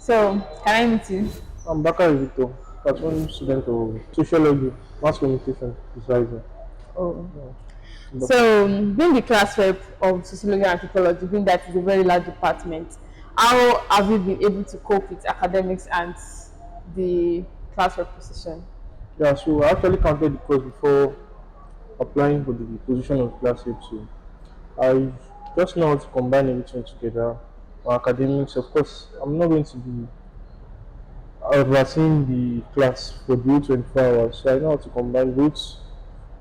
So, can I meet you? I'm Bakare, part one student of Sociology, Mass Communication, precisely. Oh. But So, being the class rep of sociology and anthropology, being that is a very large department, how have you been able to cope with academics and the class rep position? yeah, so I actually counted the course before applying for the position of class rep. So I just know how to combine everything together. My academics, of course, I'm not going to be overseeing the class for the whole 24 hours. So I know how to combine both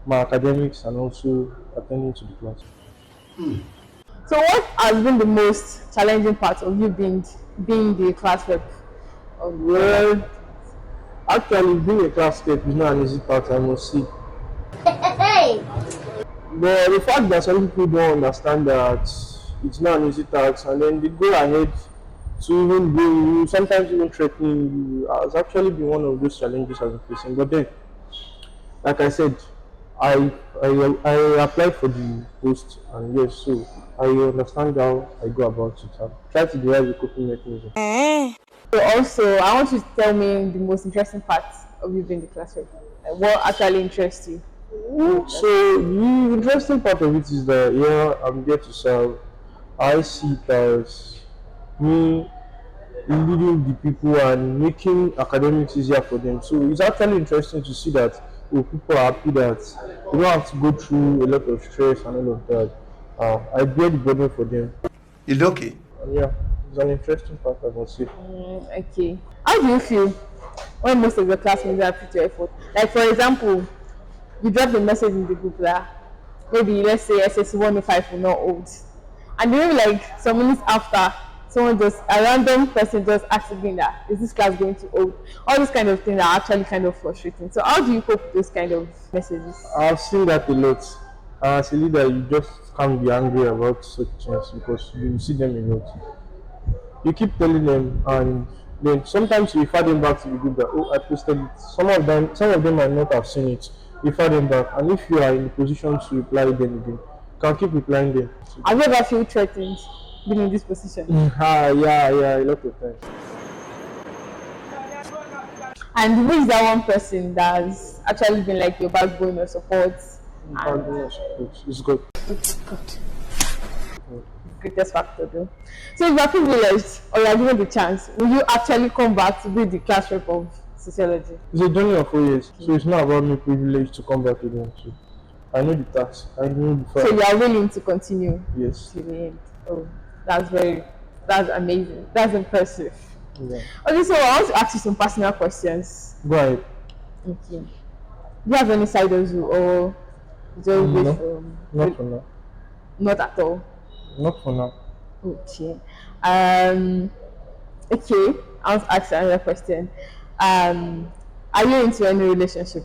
my academics and also attending to the class. So, what has been the most challenging part of you being the class rep of the Well, actually, being a class rep is not an easy part, I must say. Hey! But the fact that some people don't understand that it's not an easy task and then they go ahead to even bring you, sometimes even threatening you, has actually been one of those challenges I've been facing. But then, like I said, I I applied for the post and yes, so I understand how I go about it. I try to derive a coping mechanism. So also, I want you to tell me the most interesting part of you being the class rep. Like, what actually interests you? So the interesting part of it is that yeah, I'm there to serve. I see it as me leading the people and making academics easier for them. So it's actually interesting to see that people are happy that they don't have to go through a lot of stress and all of that. I bear the burden for them. You lucky. And yeah, it's an interesting part, I must say. Okay. How do you feel when most of your classmates have put your effort? Like, for example, you drop a message in the group that maybe let's say SS 105 will not hold, and then like some minutes after, someone just a random person just asks again that is this class going to hold? All these kind of things are actually kind of frustrating. So how do you cope with those kind of messages? I've seen that a lot. As a leader, you just can't be angry about such things because you see them a lot. You keep telling them, and then sometimes you refer them back to the group that oh I posted it. Some of them might not have seen it. Refer them back, and if you are in the position to reply them again, you can keep replying them. Have you ever feel threatened being in this position? Yeah, a lot of times. And who is that one person that's actually been like your backbone or support and Goodness, it's good. greatest factor though? So if you are privileged or you are given the chance, will you actually come back to be the class rep of sociology? It's a journey of 4 years, so it's not about me privileged to come back again. So I know the task. I know before. So you are willing to continue Yes. to the end. Oh, that's very, that's amazing. That's impressive. Yeah. Okay, so I want to ask you some personal questions. Go ahead. Okay. Do you have any side hustle or just wait No, for not for now. not at all? Not for now. Okay. Um. Okay. I want to ask another question. Are you into any relationship?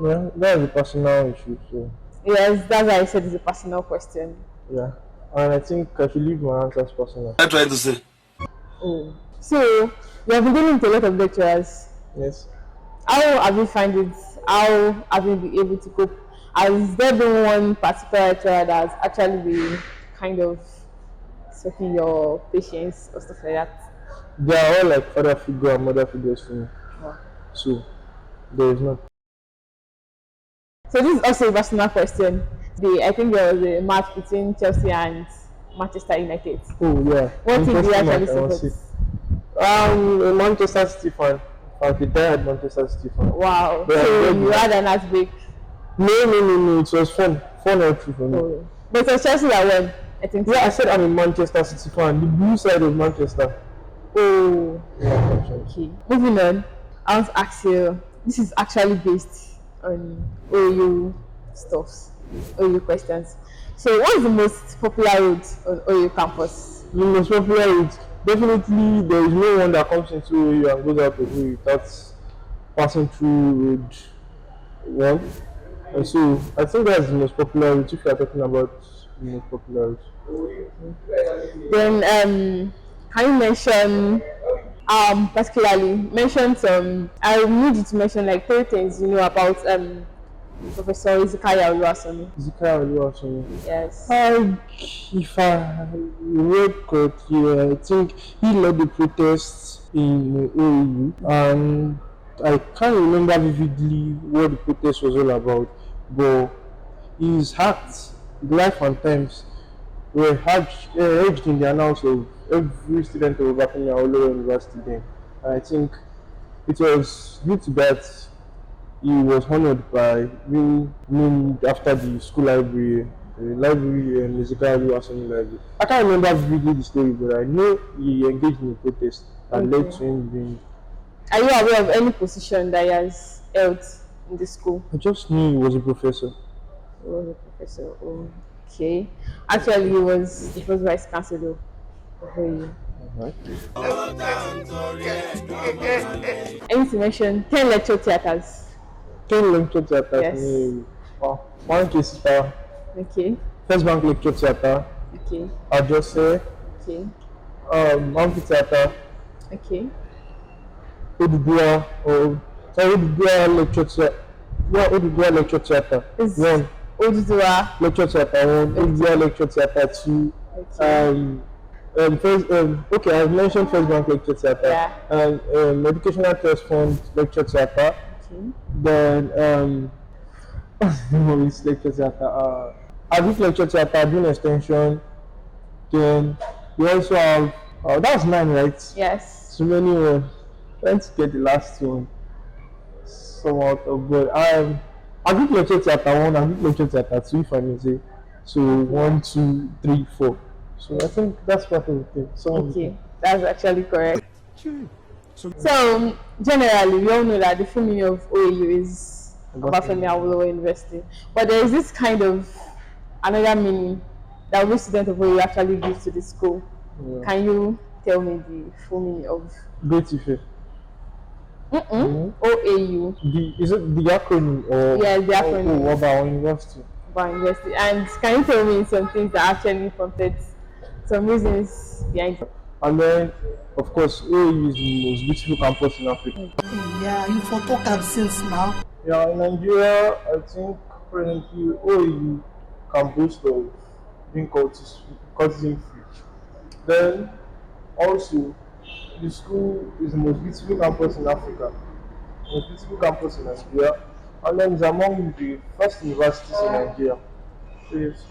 Yeah, that's a personal issue. So Yes, that's why I said it's a personal question. yeah, and I think I should leave my answers personal. I'm trying to say. Oh. So you have been dealing with a lot of lecturers. Yes. How have you find it? How have you been able to cope? Has there been one particular lecturer that's actually been kind of sucking your patience or stuff like that? They are all like father figure and mother figures to me. Wow. So there is not. So this is also a personal question. I think there was a match between Chelsea and Manchester United. Oh yeah. What team do you Interesting actually match, I must support? say. A Manchester City fan. I'm a diehard Manchester City fan. Wow. Yeah, So very you good. had an heartbreak. No. It was fun. Fun all through for me. Oh. But it was Chelsea that won, I think. Yeah, I said I'm a Manchester City fan. The blue side of Manchester. Oh. Yeah, actually. Okay. Moving on. I want to ask you. This is actually based on OU stuffs, OU questions. So, what is the most popular route on OU campus? The most popular route, definitely there is no one that comes into OU and goes out of OU without passing through road one. And so I think that's the most popular route if you are talking about the most popular route. Then, can you mention, particularly mention some? I need you to mention like three things you know about Professor Izikaya Oluwasomi. Zikaya Oluwaseun. Yes. If I read correctly, I think he led the protests in OAU, and I can't remember vividly what the protest was all about, but his acts, life and times were hedged in the annals of every student of Obafemi Awolowo University then. And I think it was due to that he was honored by being named after the school library, musically or something like that. I can't remember vividly the story, but I know he engaged in a protest and led Okay. to him being. Are you aware of any position that he has held in the school? I just knew he was a professor. He was a professor. Okay. Actually, he was the first vice chancellor of OAU. Alright. I need to mention 10 lecture theatres. 10 lecture theatres Yes. in one case, Okay. First Bank lecture theatre, Okay. Ajose, Okay. Amphitheatre, Okay. Odudua, or Odudua lecture theatre. Yeah, Odudua lecture theatre. Is One. Oduduwa. Lecture theatre one, Odudua lecture theatre two. Okay. Okay, I've mentioned First Bank lecture theatre, Yeah. and Educational Trust Fund lecture theatre. Okay. Then this lecture theatre. Agric lecture theatre, doing extension. Then we also have that's 9, right? Yes. So many ones. Trying to get the last one somewhat of good. Agric lecture theatre one, Agric lecture theatre two, if I may say. So 1, 2, 3, 4. So I think that's part of the thing. Okay. That's actually correct. So, generally, we all know that the full meaning of OAU is Obafemi Awolowo University. But there is this kind of another meaning that every student of OAU actually gives to the school. Yeah. Can you tell me the full meaning of Great Ife. OAU? Is it the acronym or? Yeah, the acronym. What about university? About university. And can you tell me some things that actually prompted some reasons behind it? And then, of course, OAU is the most beautiful campus in Africa. Yeah, you for talk am since now. Yeah, in Nigeria, I think currently OAU can boast of being cultism free. Then, also, the school is the most beautiful campus in Africa, most beautiful campus in Nigeria, and then it's among the first universities in Nigeria. So yes,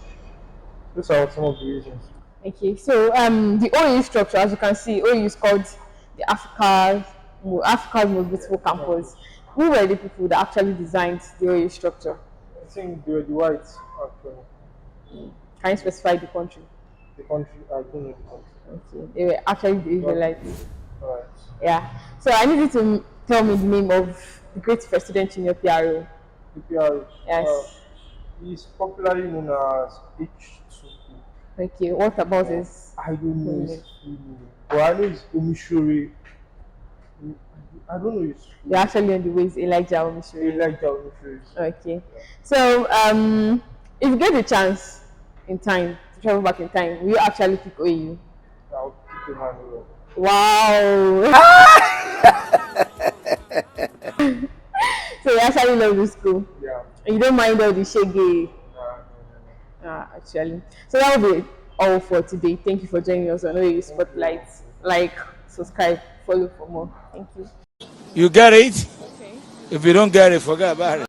those are some of the reasons. Okay, so the OAU structure, as you can see, OAU is called the Africa's most beautiful campus. Who were the people that actually designed the OAU structure? I think they were the whites, actually. Can you specify the country? The country, I don't know the country. Okay, they were actually the Israelites. Alright. Yeah. So I need you to tell me the name of the great first student in your PRO. The PR. Yes. He's popularly known as H2. Okay. What about his? I don't know his full name, but I know it's Omishore. I don't know his full You're actually on the way. It's Elijah Omishori. name. Like that Omishore. Okay. So if you get the chance in time to travel back in time, will you actually pick OAU? I'll keep the hand over. Wow. So you actually love the school. Yeah. And you don't mind all the shaggy. No. Actually. So that will be all for today. Thank you for joining us on OAU Spotlight. Like, subscribe, follow for more. Thank you. You get it? Okay. If you don't get it, forget about it.